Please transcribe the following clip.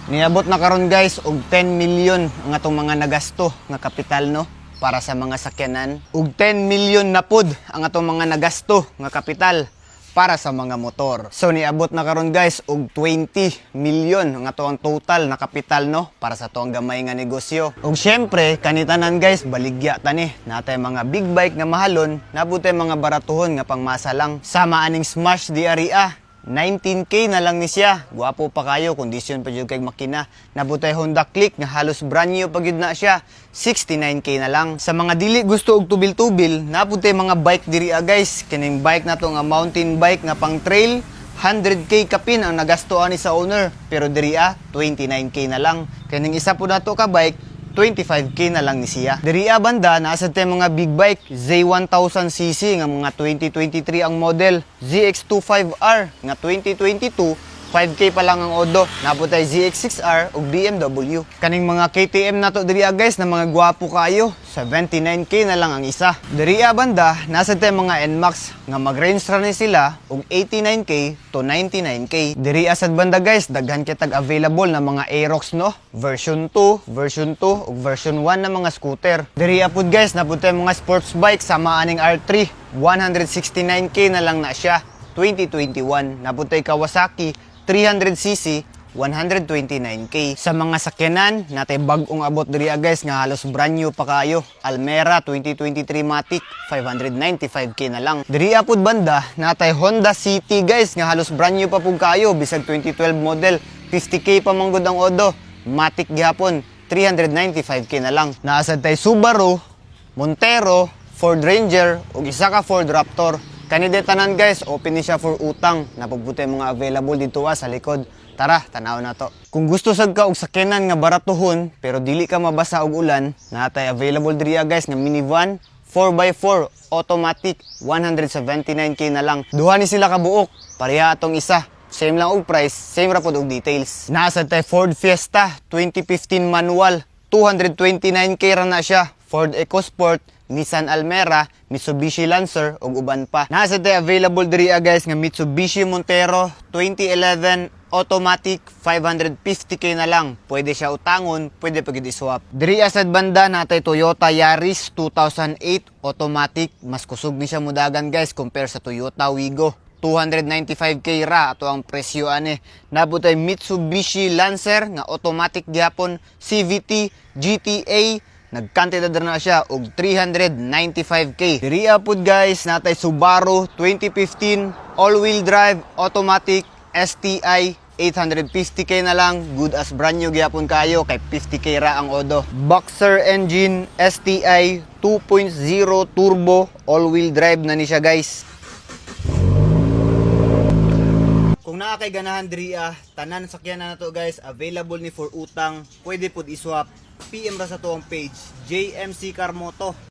Niabot na karon guys og 10 million ang atong mga nagasto nga kapital no para sa mga sakyanan. Og 10 million na pud ang atong mga nagasto nga kapital para sa mga motor. So niabot na karon guys og 20 million ang atong total na kapital no para sa atong gamay nga negosyo. Og syempre kanitanan guys baligya tani natay mga big bike nga mahalon, nabutay mga baratuhon nga pangmasa lang. Sama aning Smash di aria 19k na lang ni siya. Guwapo pa kayo, kondisyon pa jud kay makina. Nabutay Honda Click nga halos brand new pa gyud na siya. 69k na lang. Sa mga dili gusto og tubil-tubil, nabutay mga bike diri guys. Kining bike na to nga mountain bike nga pang trail, 100k kapin ang nagastoan ni sa owner. Pero diri 29k na lang. Kining isa po na to ka bike 25k na lang ni siya. Diri banda, naasad tayo mga big bike, Z1000cc nga mga 2023 ang model, ZX25R nga 2022, 5k pa lang ang odo. Naputay ZX6R ug BMW. Kaning mga KTM na to diri guys na mga gwapo kayo, 79k na lang ang isa. Diri banda, nasa tayo mga NMAX nga mag-range ra ni sila og 89k to 99k. Diri asad banda guys, daghan kitag available na mga Aerox no, version 2, version 2 ug version 1 na mga scooter. Diri apud guys, naputay mga sports bike sama aning R3, 169k na lang na siya. 2021, naputay Kawasaki 300cc, 129k. Sa mga sakyanan, natay bag-ong abot diri guys nga halos brand new pa kayo. Almera 2023 Matic, 595k na lang. Diri apud banda, natay Honda City guys nga halos brand new pa pug kayo, bisag 2012 model, 50k pa manggod ang odo. Matic gihapon, 395k na lang. Naasad tay Subaru, Montero, Ford Ranger ug isa ka Ford Raptor. Kanide tanan guys, open ni siya for utang. Napugbuti mga available dito sa likod. Tara, tanaw na to. Kung gusto sad ka og sakyanan nga baratuhon pero dili ka mabasa og ulan, natay available diri guys nga minivan 4x4 automatic, 179k na lang. Duha ni sila ka buok, pareha atong isa. Same lang og price, same ra pod og details. Nasa tay Ford Fiesta 2015 manual, 229k ra na siya. Ford EcoSport, Nissan Almera, Mitsubishi Lancer ug uban pa. Nasa tay available diri guys nga Mitsubishi Montero 2011 automatic, 550k na lang. Pwede siya utangon, pwede pa gid i-swap. Diri asad banda natay Toyota Yaris 2008 automatic, mas kusog ni siya mudagan guys compare sa Toyota Wigo. 295k ra ato ang presyo ani. Nabutay Mitsubishi Lancer nga automatic gyapon, CVT, GTA, nagkantidad na siya og 395k. Diri apud guys natay Subaru 2015 all-wheel drive automatic STI, 850k na lang, good as brand new gyapon kayo kay 50k ra ang odo. Boxer engine STI 2.0 turbo all-wheel drive na ni siya guys. Kung naa kay ganahan diri tanan sakyanan na to guys, available ni for utang, pwede pud i-swap. PM ra sa to ang page, JMC Car Moto.